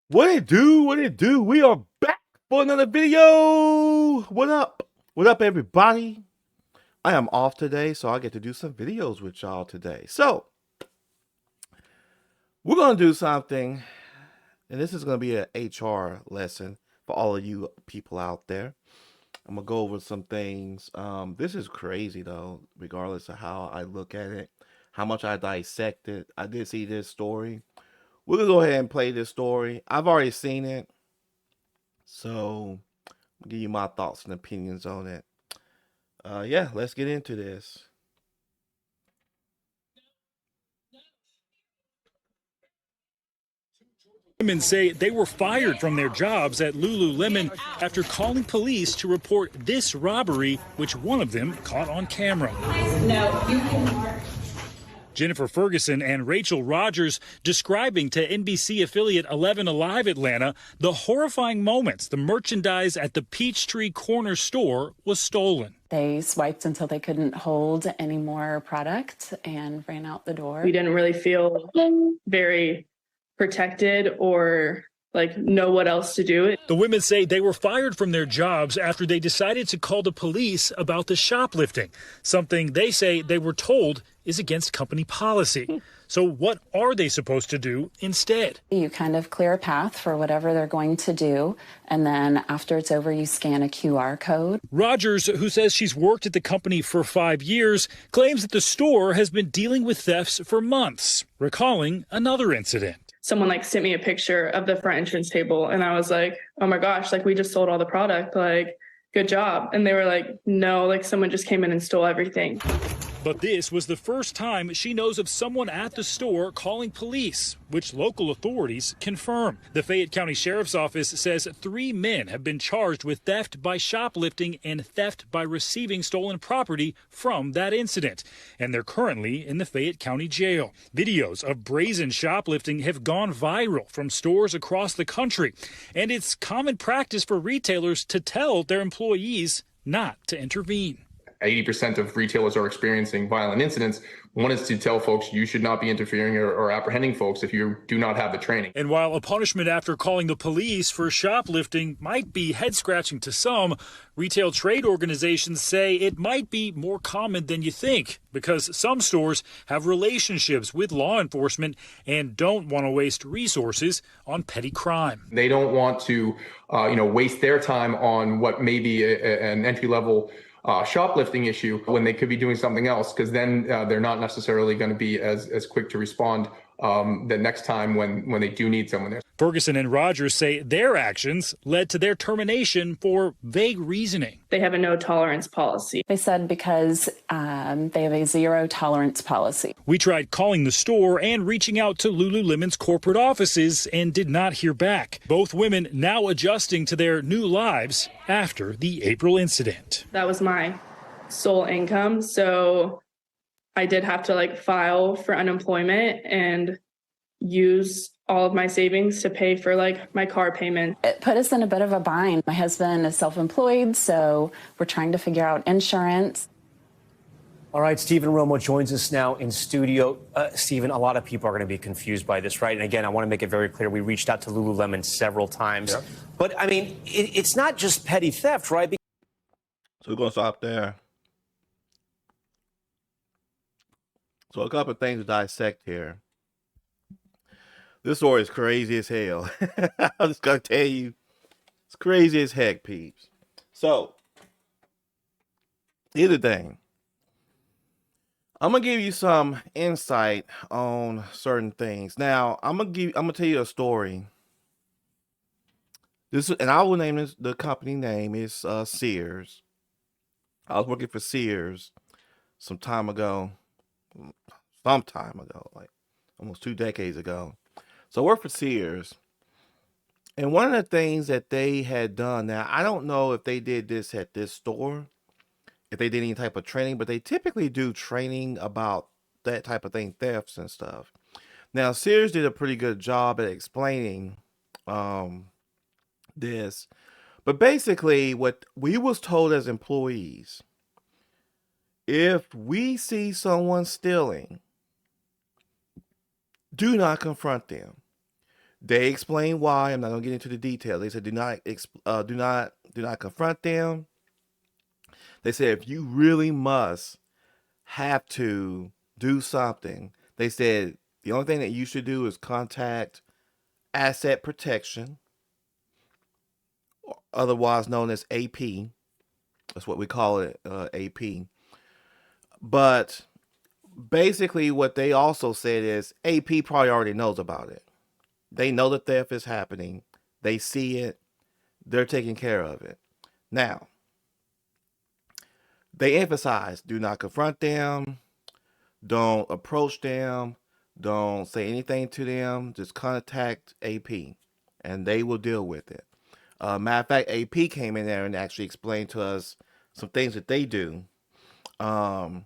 What it do? What it do? We are back for another video. What up? What up, everybody? I am off today, so I get to do some videos with y'all today. So, we're going to do something, and this is going to be an HR lesson for all of you people out there. I'm going to go over some things. This is crazy, though, regardless of how I look at it, how much I dissect it. I did see this story. We're going to go ahead and play this story. I've already seen it. So, I'll give you my thoughts and opinions on it. Yeah, let's get into this. Women say they were fired from their jobs at Lululemon after calling police to report this robbery, which one of them caught on camera. No, you cannot. Jennifer Ferguson and Rachel Rogers describing to NBC affiliate 11 Alive Atlanta the horrifying moments the merchandise at the Peachtree Corner store was stolen. They swiped until they couldn't hold any more product and ran out the door. We didn't really feel very protected or know what else to do. The women say they were fired from their jobs after they decided to call the police about the shoplifting, something they say they were told is against company policy. So what are they supposed to do instead? You kind of clear a path for whatever they're going to do, and then after it's over, you scan a QR code. Rogers, who says she's worked at the company for 5 years, claims that the store has been dealing with thefts for months, recalling another incident. Someone sent me a picture of the front entrance table, and I was like, oh my gosh, we just sold all the product, good job. And they were like, no, someone just came in and stole everything. But this was the first time she knows of someone at the store calling police, which local authorities confirm. The Fayette County Sheriff's Office says 3 men have been charged with theft by shoplifting and theft by receiving stolen property from that incident. And they're currently in the Fayette County Jail. Videos of brazen shoplifting have gone viral from stores across the country. And it's common practice for retailers to tell their employees not to intervene. 80% of retailers are experiencing violent incidents. One is to tell folks you should not be interfering or apprehending folks if you do not have the training. And while a punishment after calling the police for shoplifting might be head-scratching to some, retail trade organizations say it might be more common than you think because some stores have relationships with law enforcement and don't want to waste resources on petty crime. They don't want to waste their time on what may be an entry-level shoplifting issue when they could be doing something else, because then they're not necessarily going to be as quick to respond the next time when they do need someone there. Ferguson and Rogers say their actions led to their termination for vague reasoning. They have a no tolerance policy. They said because they have a zero tolerance policy. We tried calling the store and reaching out to Lululemon's corporate offices and did not hear back. Both women now adjusting to their new lives after the April incident. That was my sole income, so I did have to file for unemployment and use all of my savings to pay for my car payment. It put us in a bit of a bind. My husband is self-employed, so we're trying to figure out insurance. All right, Stephen Romo joins us now in studio. Stephen, a lot of people are going to be confused by this, right? And again, I want to make it very clear. We reached out to Lululemon several times. Yep. But, I mean, it's not just petty theft, right? So we're going to stop there. So a couple of things to dissect here. This story is crazy as hell. I'm just going to tell you. It's crazy as heck, peeps. So, here's the thing. I'm going to give you some insight on certain things. Now, I'm going to tell you a story. And I will name this, the company name is Sears. I was working for Sears some time ago, like almost 2 decades ago. So I worked for Sears. And one of the things that they had done, now I don't know if they did this at this store, if they did any type of training, but they typically do training about that type of thing, thefts and stuff. Now Sears did a pretty good job at explaining this. But basically what we was told as employees, if we see someone stealing, do not confront them. They explain why. I'm not gonna get into the details. They said do not confront them. They said if you really must have to do something, they said the only thing that you should do is contact asset protection, otherwise known as AP. That's what we call it, AP. But basically, what they also said is AP probably already knows about it. They know the theft is happening. They see it. They're taking care of it. Now, they emphasize do not confront them, don't approach them, don't say anything to them. Just contact AP and they will deal with it. Matter of fact, AP came in there and actually explained to us some things that they do. Um,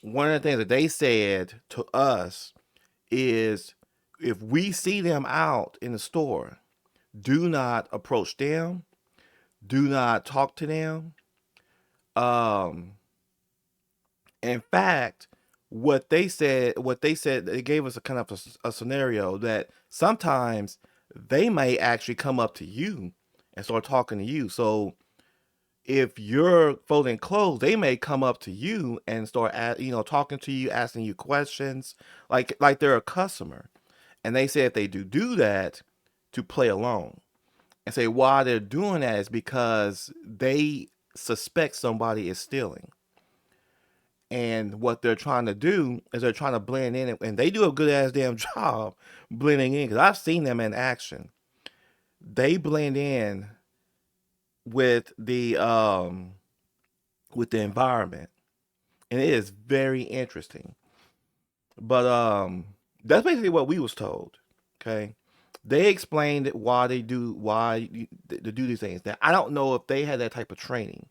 One of the things that they said to us is if we see them out in the store, do not approach them, do not talk to them. Um, in fact, what they said, they gave us a kind of a scenario that sometimes they may actually come up to you and start talking to you. So if you're folding clothes, they may come up to you and start talking to you, asking you questions, like they're a customer. And they say if they do that to play along, and say why they're doing that is because they suspect somebody is stealing. And what they're trying to do is they're trying to blend in, and they do a good ass damn job blending in because I've seen them in action. They blend in with the environment, and it is very interesting. But that's basically what we was told. Okay, they explained why they do these things. Now I don't know if they had that type of training.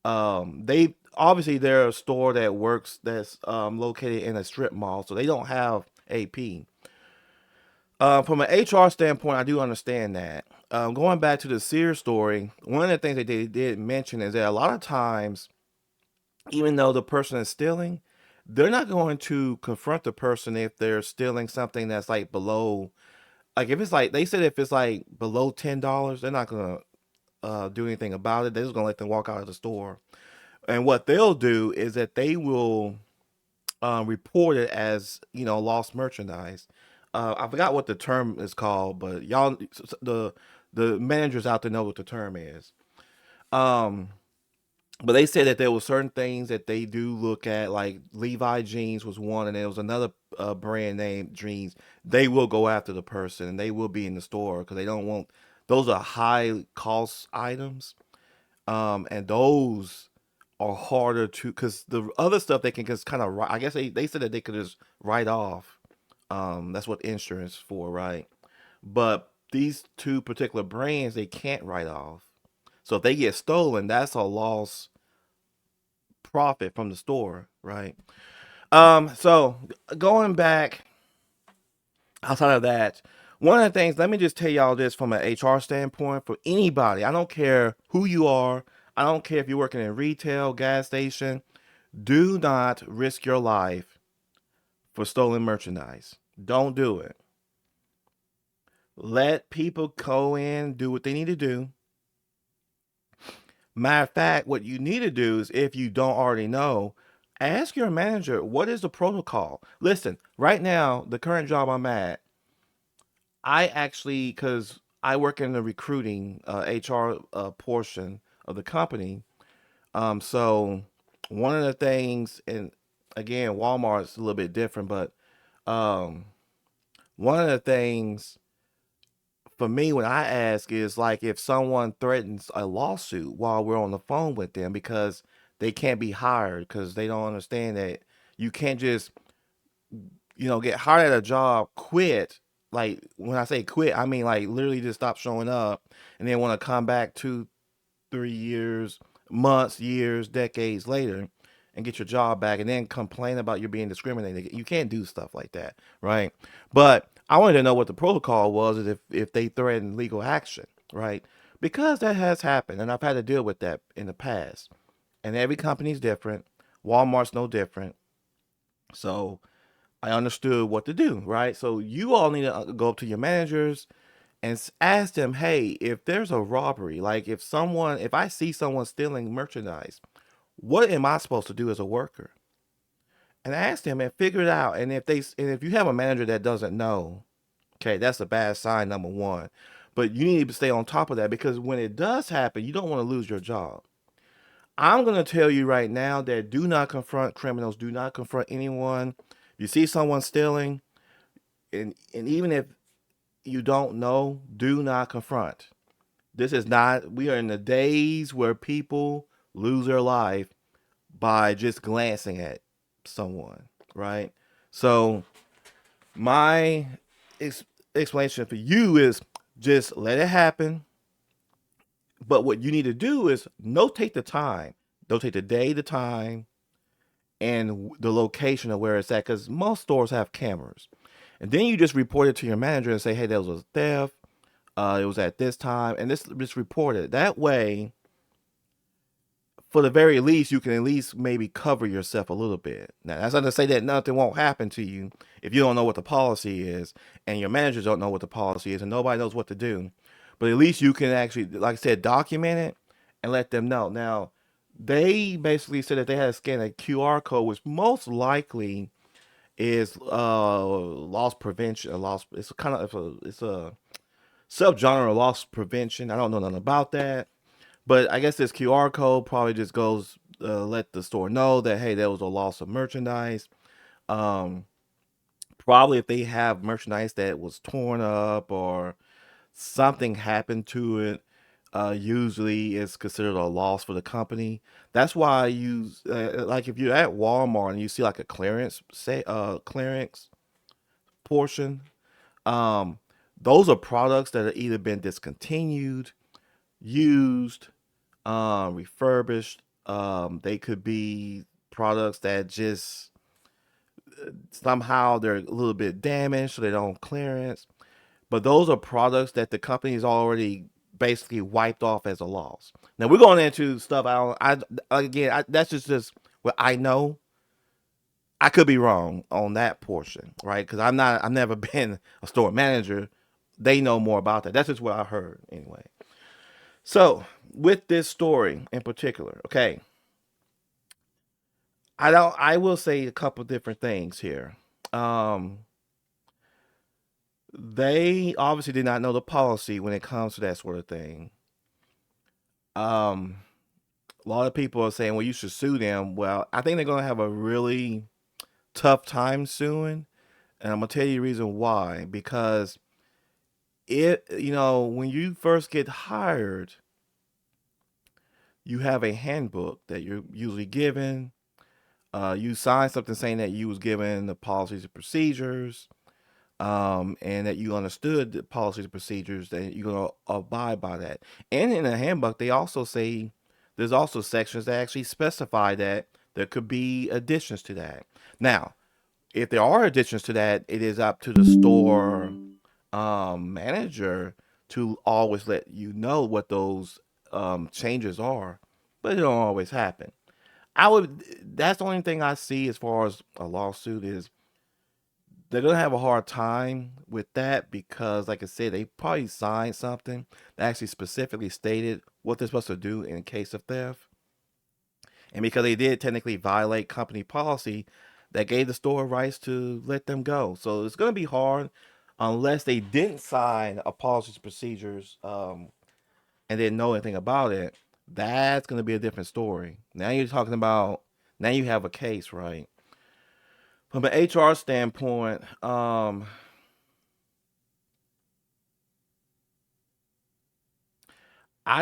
They obviously they're a store that works that's located in a strip mall, so they don't have AP. From an HR standpoint, I do understand that. Going back to the Sears story, one of the things that they did mention is that a lot of times, even though the person is stealing, they're not going to confront the person if they're stealing something that's like below, like if it's like they said if it's like below $10, they're not gonna do anything about it. They're just gonna let them walk out of the store. And what they'll do is that they will report it as lost merchandise. I forgot what the term is called, but y'all, the managers out there know what the term is. Um, but they said that there were certain things that they do look at, like Levi jeans was one, and there was another brand name jeans. They will go after the person, and they will be in the store because they don't want those are high cost items, and those are harder to because the other stuff they can just kind of I guess they said that they could just write off. That's what insurance for, right? But these two particular brands they can't write off. So if they get stolen, that's a loss profit from the store, right? So going back outside of that, one of the things, let me just tell y'all this from an HR standpoint for anybody. I don't care who you are. I don't care if you're working in retail, gas station. Do not risk your life for stolen merchandise. Don't do it. Let people go in, do what they need to do. Matter of fact, what you need to do is if you don't already know, ask your manager, what is the protocol? Listen, right now, the current job I'm at, I actually, because I work in the recruiting HR portion of the company. So one of the things, and again, Walmart's a little bit different, but um, one of the things for me when I ask is like if someone threatens a lawsuit while we're on the phone with them because they can't be hired because they don't understand that you can't just get hired at a job, quit. Like when I say quit, I mean like literally just stop showing up and then want to come back 2, 3 years, months, years, decades later and get your job back and then complain about you being discriminated. You can't do stuff like that, right? But I wanted to know what the protocol was if they threaten legal action, right? Because that has happened and I've had to deal with that in the past. And every company's different. Walmart's no different. So I understood what to do, right? So you all need to go up to your managers and ask them, hey, if there's a robbery, like if I see someone stealing merchandise, what am I supposed to do as a worker? And ask them and figure it out. And if you have a manager that doesn't know, okay, that's a bad sign, number one. But you need to stay on top of that, because when it does happen, you don't want to lose your job. I'm going to tell you right now that do not confront criminals. Do not confront anyone. You see someone stealing, and even if you don't know, do not confront. We are in the days where people lose their life by just glancing at someone, right? So my explanation for you is just let it happen. But what you need to do is notate the time, notate the day, the time, and the location of where it's at, because most stores have cameras. And then you just report it to your manager and say, hey, there was a theft. It was at this time, and this just report it. That way, for the very least, you can at least maybe cover yourself a little bit. Now, that's not to say that nothing won't happen to you if you don't know what the policy is, and your managers don't know what the policy is, and nobody knows what to do. But at least you can actually, like I said, document it and let them know. Now, they basically said that they had to scan a QR code, which most likely is loss prevention. It's kind of it's a subgenre of loss prevention. I don't know nothing about that. But I guess this QR code probably just goes let the store know that, hey, there was a loss of merchandise. Um, Probably if they have merchandise that was torn up or something happened to it, usually it's considered a loss for the company. That's why I use like if you're at Walmart and you see like a clearance portion, um, those are products that have either been discontinued, used, refurbished. They could be products that just somehow they're a little bit damaged, so they don't clearance. But those are products that the company's already basically wiped off as a loss. Now we're going into stuff that's just what I know. I could be wrong on that portion, right? Because I've never been a store manager. They know more about that. That's just what I heard anyway. So with this story in particular, okay, I will say a couple different things here. Um, they obviously did not know the policy when it comes to that sort of thing. Um, a lot of people are saying, well, you should sue them. Well, I think they're going to have a really tough time suing. And I'm going to tell you the reason why. Because when you first get hired, you have a handbook that you're usually given. You sign something saying that you was given the policies and procedures, and that you understood the policies and procedures, that you're going to abide by that. And in the handbook, they also say there's also sections that actually specify that there could be additions to that. Now, if there are additions to that, it is up to the store manager to always let you know what those changes are, but it don't always happen. That's the only thing I see as far as a lawsuit is they're gonna have a hard time with that, because like I said, they probably signed something that actually specifically stated what they're supposed to do in case of theft. And because they did technically violate company policy, that gave the store rights to let them go. So it's gonna be hard unless they didn't sign a policies procedures and didn't know anything about it. That's gonna be a different story. Now you're talking about, now you have a case, right? From an HR standpoint, I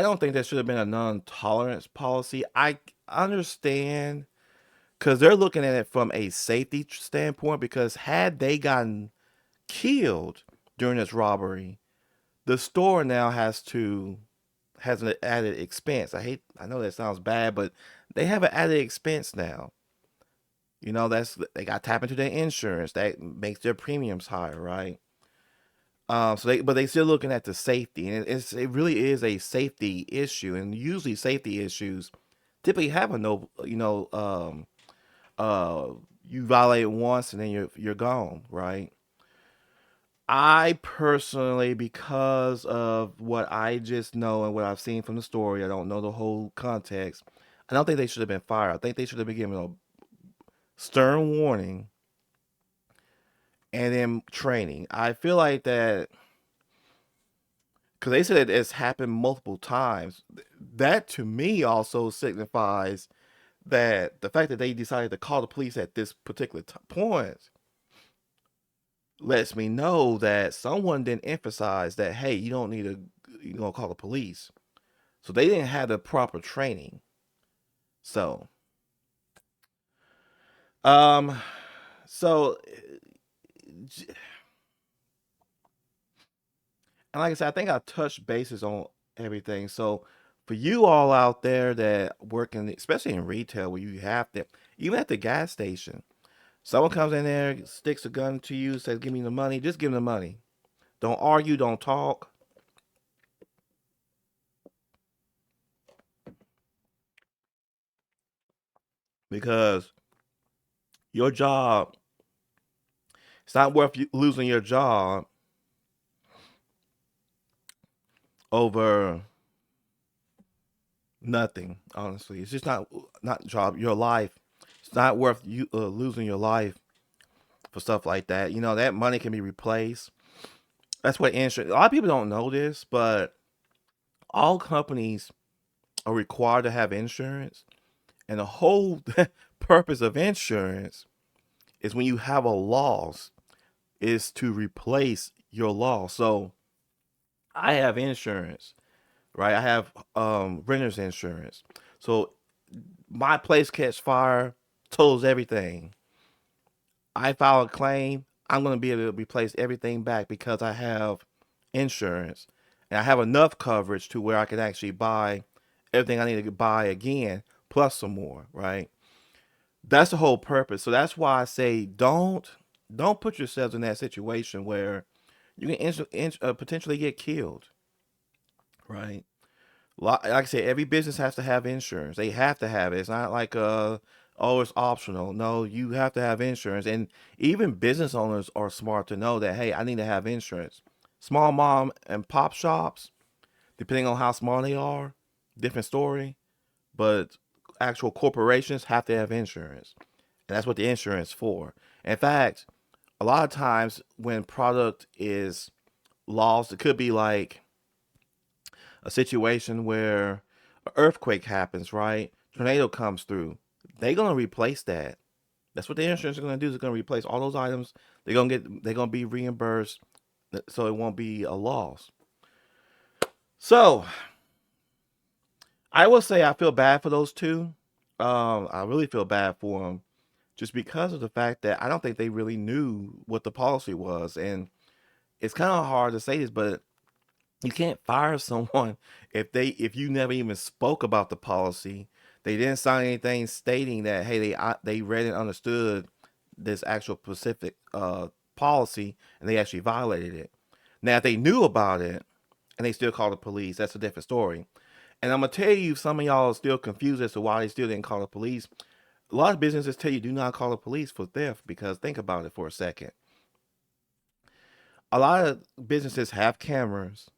don't think there should have been a non-tolerance policy. I understand because they're looking at it from a safety standpoint, because had they gotten killed during this robbery, the store now has an added expense. I know that sounds bad, but they have an added expense now. They got to tap into their insurance. That makes their premiums higher, right? But they still looking at the safety, and it really is a safety issue. And usually, safety issues typically have a no, uh, you violate it once and then you're gone, right? I personally, because of what I just know and what I've seen from the story, I don't know the whole context. I don't think they should have been fired. I think they should have been given a stern warning and then training. I feel like that because they said it's happened multiple times. That to me also signifies that the fact that they decided to call the police at this particular point lets me know that someone didn't emphasize that, hey, you don't need to, call the police. So they didn't have the proper training. So, um, so, and like I said, I think I touched bases on everything. So, for you all out there that work in, especially in retail, where you have to, even at the gas station, someone comes in there, sticks a gun to you, says, "Give me the money." Just give them the money. Don't argue. Don't talk. Because your job, it's not worth you losing your job over nothing. Honestly, it's just not job. Your life. It's not worth you losing your life for stuff like that. That money can be replaced. That's what insurance. A lot of people don't know this, but all companies are required to have insurance, and the whole purpose of insurance is when you have a loss, is to replace your loss. So I have insurance, right? I have renter's insurance. So my place catch fire, totals everything. I file a claim, I'm going to be able to replace everything back because I have insurance. And I have enough coverage to where I can actually buy everything I need to buy again, plus some more, right? That's the whole purpose. So that's why I say don't put yourselves in that situation where you can potentially get killed, right? Like I said, every business has to have insurance. They have to have it. It's not like oh, it's optional. No, you have to have insurance. And even business owners are smart to know that, hey, I need to have insurance. Small mom and pop shops, depending on how small they are, different story. But actual corporations have to have insurance. And that's what the insurance is for. In fact, a lot of times when product is lost, it could be like a situation where an earthquake happens, right? Tornado comes through. They're gonna replace that. That's what the insurance is gonna do. Is gonna replace all those items. They're gonna be reimbursed, so it won't be a loss. So I will say I feel bad for those two. I really feel bad for them, just because of the fact that I don't think they really knew what the policy was, and it's kind of hard to say this, but you can't fire someone if you never even spoke about the policy. They didn't sign anything stating that, hey, they read and understood this actual specific policy and they actually violated it. Now if they knew about it and they still called the police, that's a different story. And I'm gonna tell you, some of y'all are still confused as to why they still didn't call the police. A lot of businesses tell you do not call the police for theft, because think about it for a second. A lot of businesses have cameras.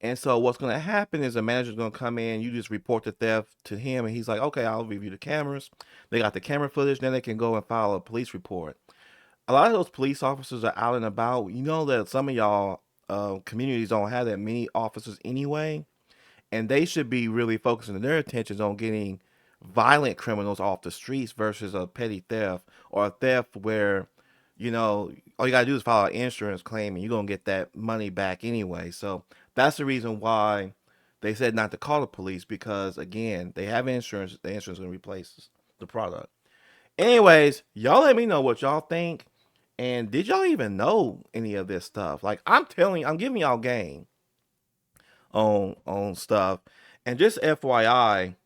And so what's going to happen is a manager's going to come in, you just report the theft to him, and he's like, okay, I'll review the cameras. They got the camera footage, then they can go and file a police report. A lot of those police officers are out and about. You know that some of y'all communities don't have that many officers anyway, and they should be really focusing their attentions on getting violent criminals off the streets versus a petty theft or a theft where, all you gotta do is file an insurance claim and you're gonna get that money back anyway. So that's the reason why they said not to call the police, because again, they have insurance. The insurance is gonna replace the product. Anyways, y'all let me know what y'all think. And did y'all even know any of this stuff? Like I'm giving y'all game on stuff. And just FYI,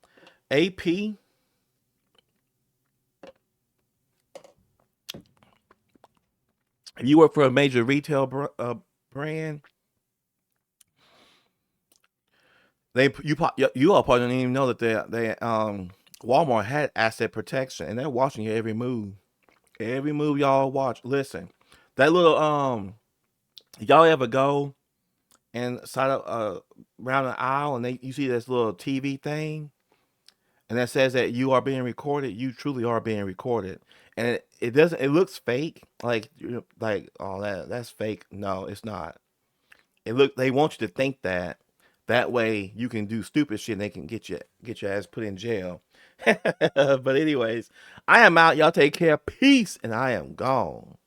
AP, if you work for a major retail brand, you all probably don't even know that they Walmart had asset protection and they're watching your every move. Every move y'all watch. Listen, that little y'all ever go and side up around the aisle and you see this little TV thing and that says that you are being recorded. You truly are being recorded, and it doesn't. It looks fake, like like oh that's fake. No, it's not. They want you to think that. That way you can do stupid shit and they can get your ass put in jail. But anyways, I am out. Y'all take care. Peace, and I am gone.